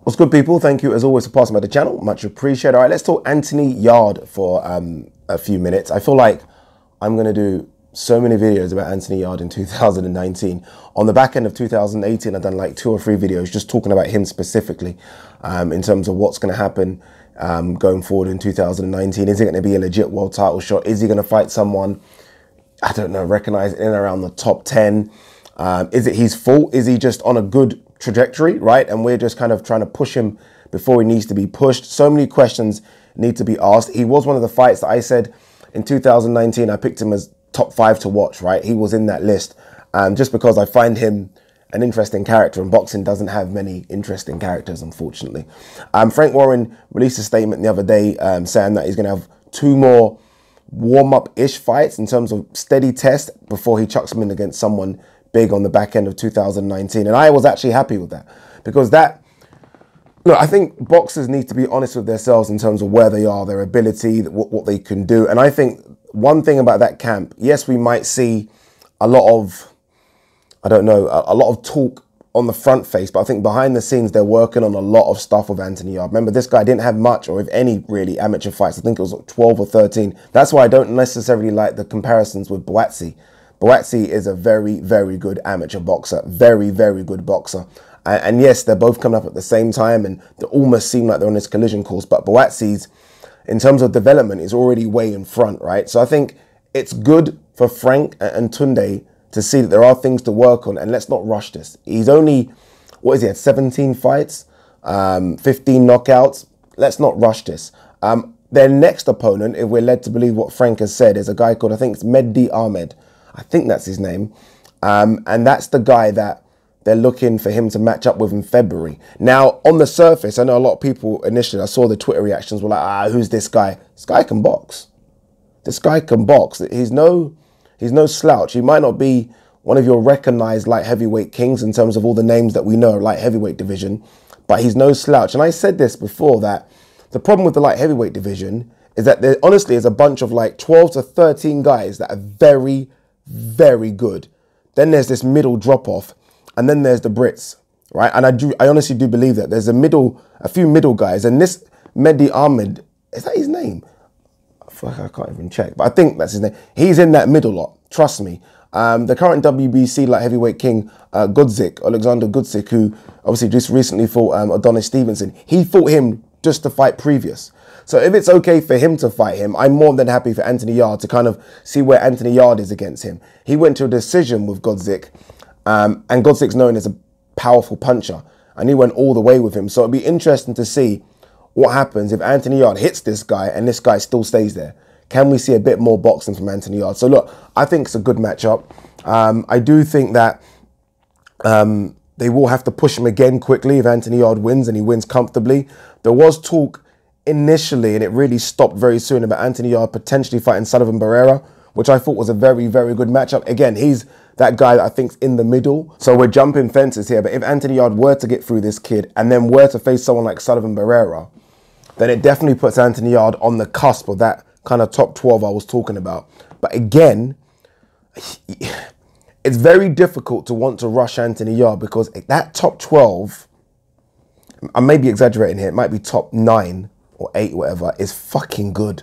What's good, people? Thank you as always for passing by the channel. Much appreciated. All right, let's talk Anthony Yarde for a few minutes. I feel like I'm going to do so many videos about Anthony Yarde in 2019. On the back end of 2018, I've done like 2 or 3 videos just talking about him specifically in terms of what's going to happen going forward in 2019. Is it going to be a legit world title shot? Is he going to fight someone, I don't know, recognized in and around the top 10? Is it his fault? Is he just on a good trajectory, right? And we're just kind of trying to push him before he needs to be pushed. So many questions need to be asked. He was one of the fights that I said in 2019, I picked him as top 5 to watch, right? He was in that list just because I find him an interesting character, and boxing doesn't have many interesting characters, unfortunately. Frank Warren released a statement the other day saying that he's going to have 2 more warm-up-ish fights in terms of steady test before he chucks him in against someone big on the back end of 2019. And I was actually happy with that, because that, look, I think boxers need to be honest with themselves in terms of where they are, their ability, what they can do. And I think one thing about that camp, yes, we might see a lot of, I don't know, a lot of talk on the front face, but I think behind the scenes, they're working on a lot of stuff with Anthony Yarde. Remember, this guy didn't have much, or if any, really, amateur fights. I think it was 12 or 13. That's why I don't necessarily like the comparisons with Buatsi. Buatsi is a very, very good amateur boxer. Very, very good boxer. And yes, they're both coming up at the same time, and they almost seem like they're on this collision course. But Buatsi's, in terms of development, is already way in front, right? So I think it's good for Frank and Tunde to see that there are things to work on, and let's not rush this. He's only, what is he, had 17 fights, 15 knockouts. Let's not rush this. Their next opponent, if we're led to believe what Frank has said, is a guy called, I think it's Mehdi Ahmed. I think that's his name. And that's the guy that they're looking for him to match up with in February. Now, on the surface, I know a lot of people initially, I saw the Twitter reactions were like, who's this guy? This guy can box. This guy can box. He's no slouch. He might not be one of your recognized light heavyweight kings in terms of all the names that we know, light heavyweight division, but he's no slouch. And I said this before, that the problem with the light heavyweight division is that there honestly is a bunch of like 12 to 13 guys that are very, very good. Then there's this middle drop off, and then there's the Brits, right? And I honestly do believe that there's a few middle guys, and this Mehdi Ahmed, is that his name? I can't even check, but I think that's his name. He's in that middle lot, trust me. The current WBC light heavyweight king, Alexander Gudzik, who obviously just recently fought Adonis Stevenson, he fought him just to fight previous. So if it's okay for him to fight him, I'm more than happy for Anthony Yarde to kind of see where Anthony Yarde is against him. He went to a decision with Gudzik, and Gudzik's known as a powerful puncher, and he went all the way with him. So it'd be interesting to see what happens if Anthony Yarde hits this guy and this guy still stays there. Can we see a bit more boxing from Anthony Yarde? So look, I think it's a good matchup. I do think that they will have to push him again quickly if Anthony Yarde wins, and he wins comfortably. There was talk initially, and it really stopped very soon, about Anthony Yarde potentially fighting Sullivan Barrera, which I thought was a very, very good matchup. Again, he's that guy that I think's in the middle. So we're jumping fences here. But if Anthony Yarde were to get through this kid and then were to face someone like Sullivan Barrera, then it definitely puts Anthony Yarde on the cusp of that kind of top 12 I was talking about. But again, it's very difficult to want to rush Anthony Yarde, because that top 12, I may be exaggerating here, it might be top 9 or 8, whatever, is fucking good.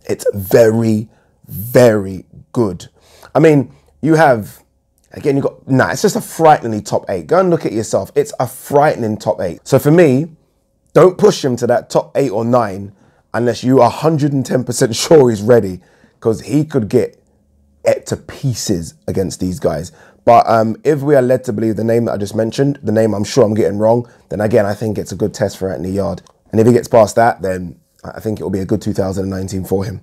It's very, very good. I mean, you have, again, it's just a frighteningly top 8. Go and look at yourself. It's a frightening top 8. So for me, don't push him to that top 8 or 9 unless you are 110% sure he's ready, because he could get it to pieces against these guys. But if we are led to believe the name that I just mentioned, the name I'm sure I'm getting wrong, then again, I think it's a good test for Anthony Yarde. And if he gets past that, then I think it will be a good 2019 for him.